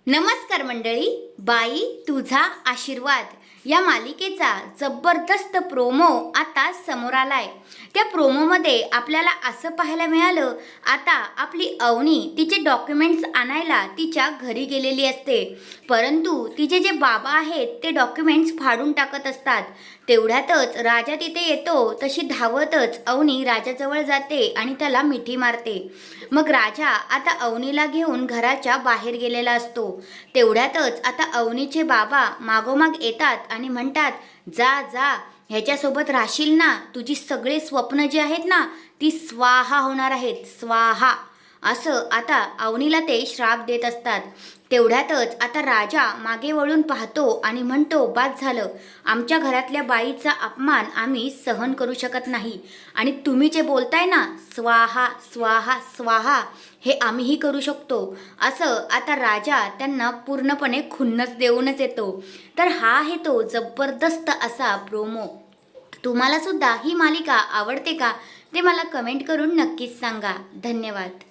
नमस्कार मंडळी, बाई तुझा आशीर्वाद या मालिकेचा जबरदस्त प्रोमो आता समोर आलाय। त्या प्रोमोमध्ये आपल्याला असं पाहायला मिळालं, आता आपली अवनी तिचे डॉक्युमेंट्स आणायला तिच्या घरी गेलेली असते, परंतु तिचे जे बाबा आहेत ते डॉक्युमेंट्स फाडून टाकत असतात। तेवढ्यातच राजा तिथे येतो। तशी धावतच अवनी राजाजवळ जाते आणि त्याला मिठी मारते। मग राजा आता अवनीला घेऊन घराच्या बाहेर गेलेला असतो। तेवढ्यातच आता अवनीचे बाबा मागोमाग येतात आणि म्हणतात, जा जा, ह्याच्यासोबत राहशील ना, तुझी सगळे स्वप्न जी आहेत ना ती स्वाहा होणार आहेत, स्वाहा, असं आता अवनीला ते श्राप देत असतात। तेवढ्यातच आता राजा मागे वळून पाहतो आणि म्हणतो, बाद झालं, आमच्या घरातल्या बाईचा अपमान आम्ही सहन करू शकत नाही आणि तुम्ही जे बोलताय ना, स्वाहा स्वाहा स्वाहा, हे आम्हीही करू शकतो, असं आता राजा त्यांना पूर्णपणे खुन्नस देऊनच येतो। तर हा आहे तो जबरदस्त असा प्रोमो। तुम्हाला सुद्धा ही मालिका आवडते का, ते मला कमेंट करून नक्कीच सांगा। धन्यवाद।